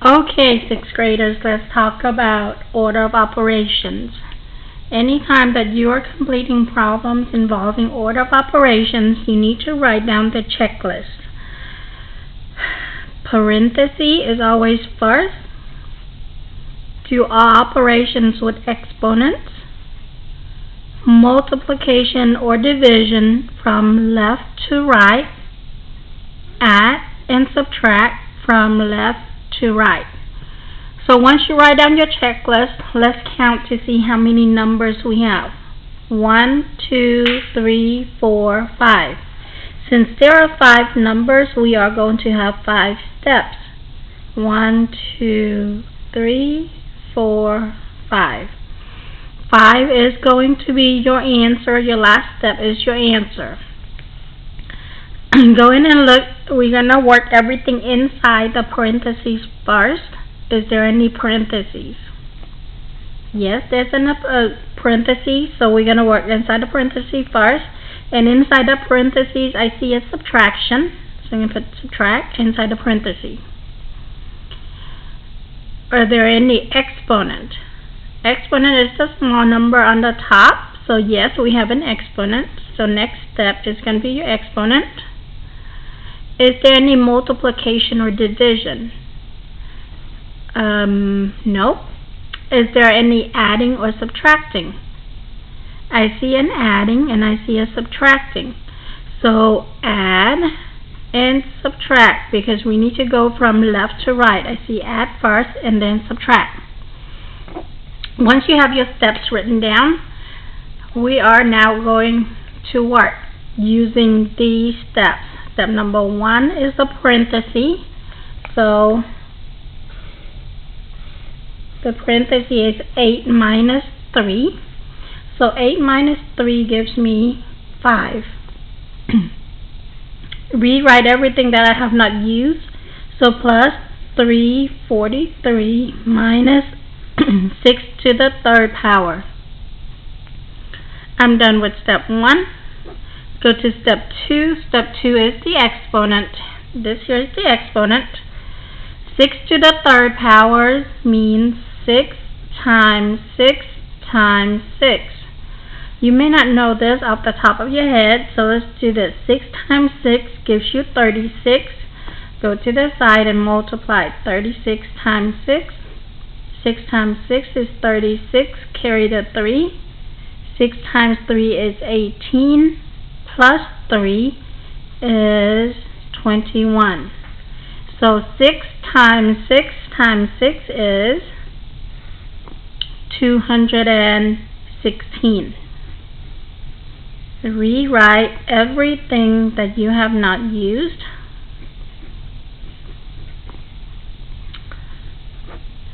Okay, sixth graders, let's talk about order of operations. Anytime that you are completing problems involving order of operations, you need to write down the checklist. Parenthesis is always first. Do all operations with exponents. Multiplication or division from left to right. Add and subtract from left to right. So once you write down your checklist, let's count to see how many numbers we have. 1, 2, 3, 4, 5. Since there are 5 numbers, we are going to have 5 steps. 1, 2, 3, 4, 5. 5 is going to be your answer. Your last step is your answer. Go in and look. We're going to work everything inside the parentheses first. Is there any parentheses? Yes, there's a parentheses, so we're going to work inside the parentheses first. And inside the parentheses, I see a subtraction. So I'm going to put subtract inside the parentheses. Are there any exponent? Exponent is the small number on the top. So yes, we have an exponent. So next step is going to be your exponent. Is there any multiplication or division? No. Is there any adding or subtracting? I see an adding and I see a subtracting. So add and subtract, because we need to go from left to right. I see add first and then subtract. Once you have your steps written down, we are now going to work using these steps. Step number 1 is a parenthesis. So the parenthesis is 8 minus 3. So 8 minus 3 gives me 5. Rewrite everything that I have not used. So plus 343 minus 6 to the third power. I'm done with step 1. Go to step 2. Step 2 is the exponent. This here is the exponent. 6 to the third power means 6 times 6 times 6. You may not know this off the top of your head, so let's do this. 6 times 6 gives you 36. Go to the side and multiply 36 times 6. 6 times 6 is 36. Carry the 3. 6 times 3 is 18. Plus 3 is 21. So 6 times 6 times 6 is 216. Rewrite everything that you have not used.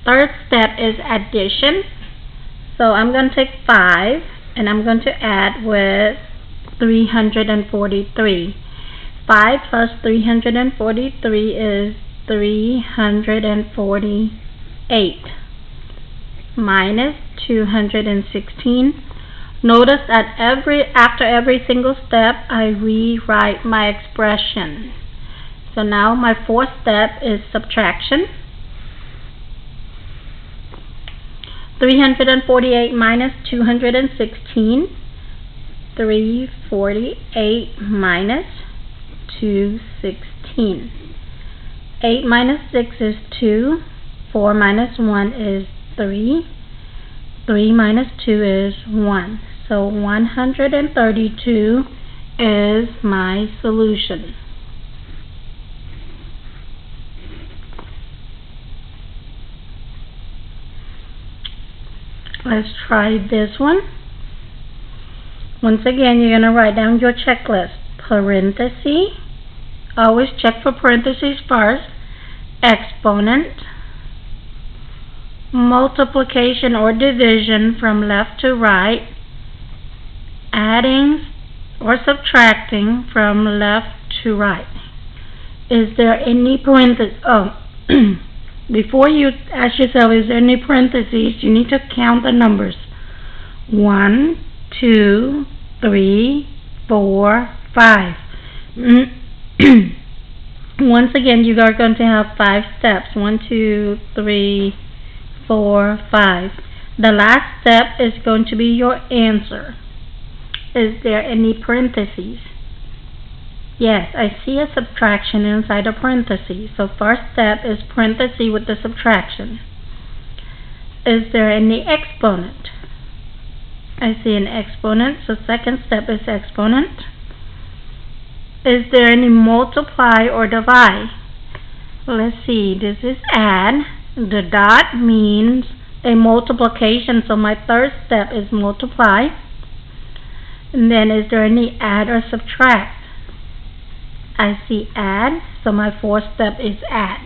Third step is addition. So I'm going to take 5 and I'm going to add with 343. 5 plus 343 is 348 minus 216. Notice that after every single step I rewrite my expression. So now my fourth step is subtraction. 348 minus 216. 348 minus 216. 8 minus 6 is 2. 4 minus 1 is 3. 3 minus 2 is 1. So 132 is my solution. Let's try this one. Once again, you're going to write down your checklist. Parenthesis. Always check for parentheses first. Exponent. Multiplication or division from left to right. Adding or subtracting from left to right. Is there any parentheses? Before you ask yourself, is there any parentheses, you need to count the numbers. 1, 2, 3, 4, 5. Once again, you are going to have 5 steps. 1, 2, 3, 4, 5. The last step is going to be your answer. Is there any parentheses? Yes, I see a subtraction inside a parenthesis. So first step is parenthesis with the subtraction. Is there any exponent? I see an exponent, so second step is exponent. Is there any multiply or divide? Let's see, this is add. The dot means a multiplication, so my third step is multiply. And then is there any add or subtract? I see add, so my fourth step is add.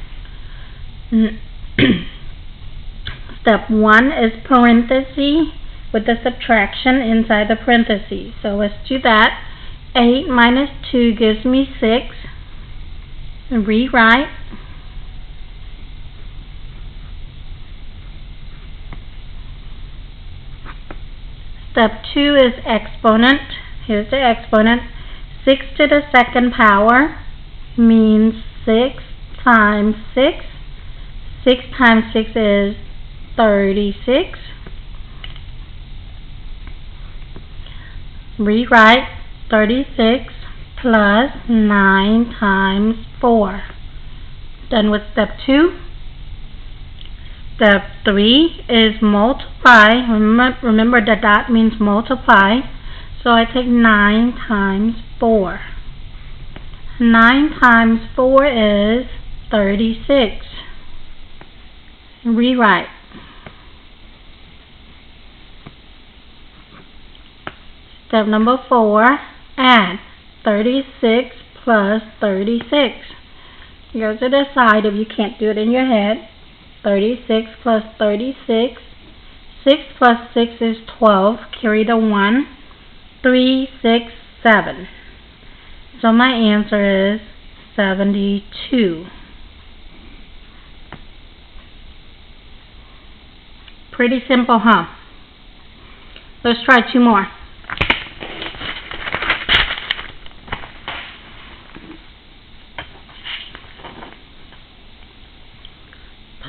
Step 1 is parenthesis with the subtraction inside the parentheses. So let's do that. 8 minus 2 gives me 6. And rewrite. Step 2 is exponent. Here's the exponent. 6 to the second power means 6 times 6. 6 times 6 is 36. Rewrite 36 plus 9 times 4. Done with step 2. Step 3 is multiply. Remember the dot means multiply. So I take 9 times 4. 9 times 4 is 36. Rewrite. Step number 4, add 36 plus 36. Go to the side if you can't do it in your head. 36 plus 36. 6 plus 6 is 12. Carry the 1. 3, 6, 7. So my answer is 72. Pretty simple, huh? Let's try 2 more.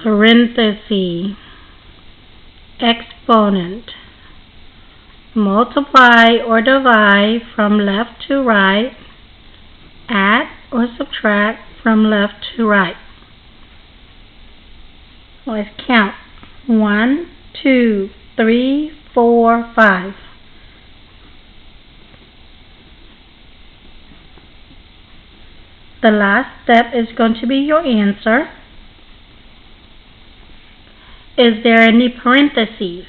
Parenthesis, exponent, multiply or divide from left to right, add or subtract from left to right. Let's count. 1, 2, 3, 4, 5. The last step is going to be your answer. Is there any parentheses?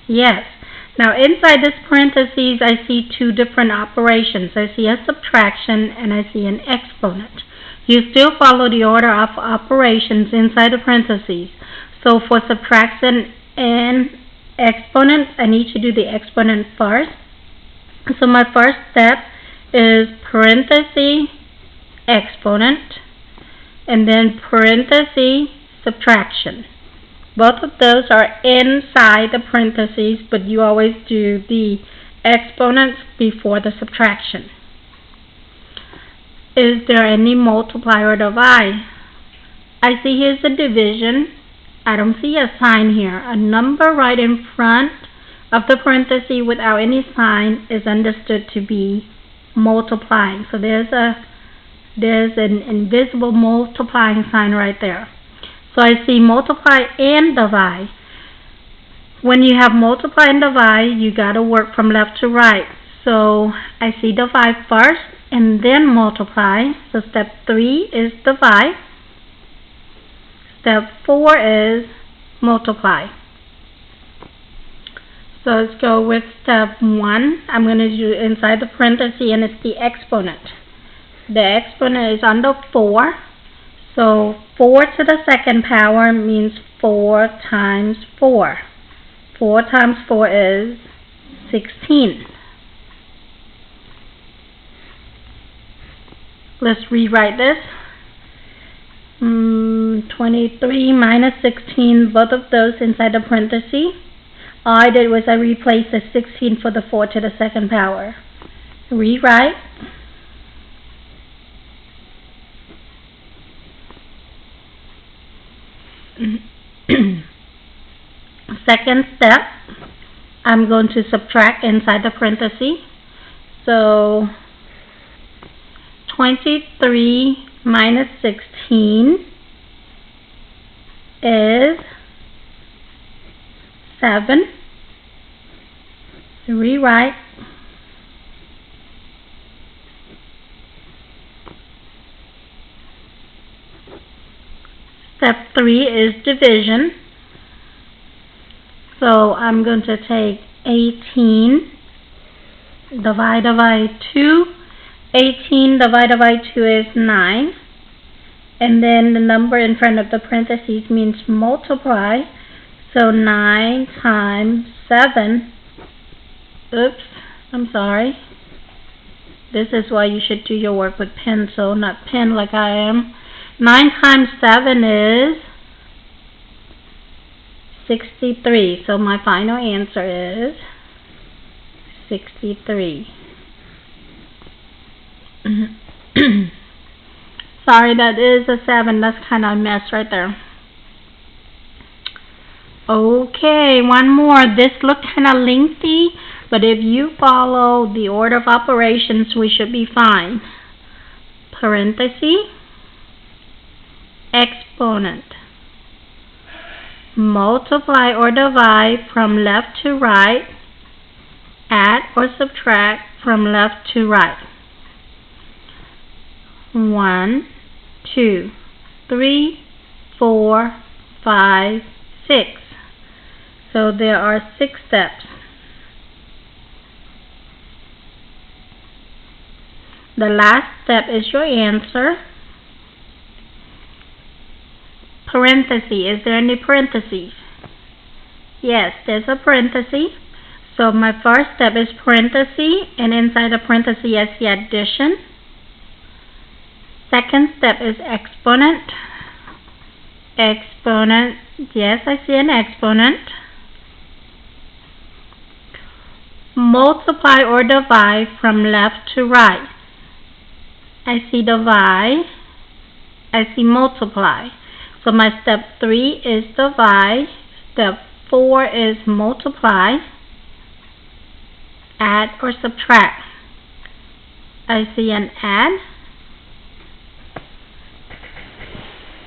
Yes. Now inside this parentheses I see 2 different operations. I see a subtraction and I see an exponent. You still follow the order of operations inside the parentheses. So for subtraction and exponent, I need to do the exponent first. So my first step is parenthesis, exponent, and then parenthesis, subtraction. Both of those are inside the parentheses, but you always do the exponents before the subtraction. Is there any multiply or divide? I see here's a division. I don't see a sign here. A number right in front of the parenthesis without any sign is understood to be multiplying. So there's an invisible multiplying sign right there. So I see multiply and divide. When you have multiply and divide, you got to work from left to right. So I see divide first and then multiply. So step 3 is divide. Step 4 is multiply. So let's go with step 1. I'm going to do inside the parenthesis and it's the exponent. The exponent is under 4. So 4 to the second power means 4 times 4. 4 times 4 is 16. Let's rewrite this. 23 minus 16, both of those inside the parenthesis. All I did was I replaced the 16 for the 4 to the second power. Rewrite. Second step, I'm going to subtract inside the parentheses. So 23 minus 16 is 7. Rewrite. Step 3 is division. So I'm going to take 18 divided by 2. 18 divided by 2 is 9. And then the number in front of the parentheses means multiply. So 9 times 7. Oops, I'm sorry. This is why you should do your work with pencil, not pen like I am. 9 times 7 is 63. So my final answer is 63. Sorry, that is a 7. That's kind of a mess right there. Okay, one more. This looked kind of lengthy, but if you follow the order of operations, we should be fine. Parenthesis, exponent. Multiply or divide from left to right. Add or subtract from left to right. 1, 2, 3, 4, 5, 6. So there are 6 steps. The last step is your answer. Parenthesis. Is there any parentheses? Yes, there's a parenthesis. So my first step is parenthesis, and inside the parenthesis is the addition. Second step is exponent. Exponent. Yes, I see an exponent. Multiply or divide from left to right. I see divide. I see multiply. So my step 3 is divide. Step 4 is multiply. Add or subtract. I see an add.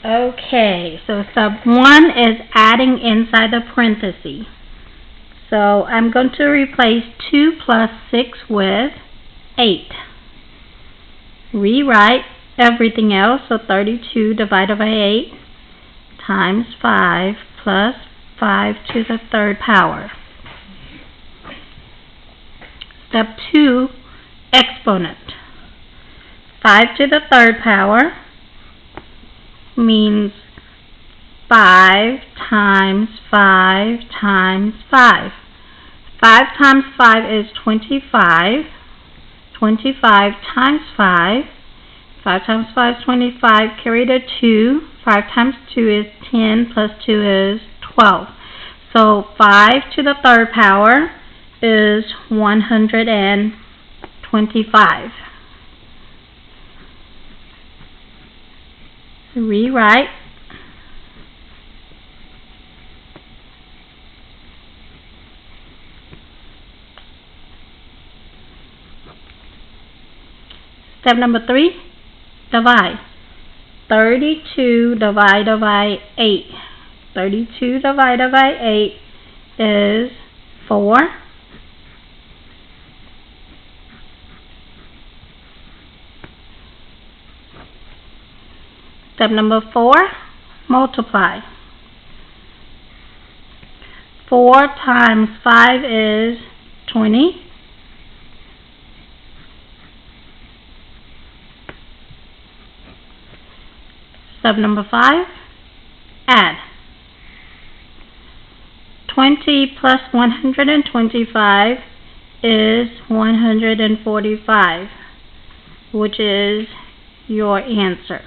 Okay, so step 1 is adding inside the parenthesis. So I'm going to replace 2 plus 6 with 8. Rewrite everything else. So 32 divided by 8 times 5 plus 5 to the third power. Step 2, exponent. 5 to the third power means 5 times 5 times 5. 5 times 5 is 25. 25 times 5. 5 times 5 is 25. Carry the 2. 5 times 2 is 10 plus 2 is 12. So 5 to the third power is 125. Rewrite. Step number 3, divide. 32 divided by 8. 32 divided by 8 is 4. Step number 4, multiply. 4 times 5 is 20. Step number 5, add. 20 plus 125 is 145, which is your answer.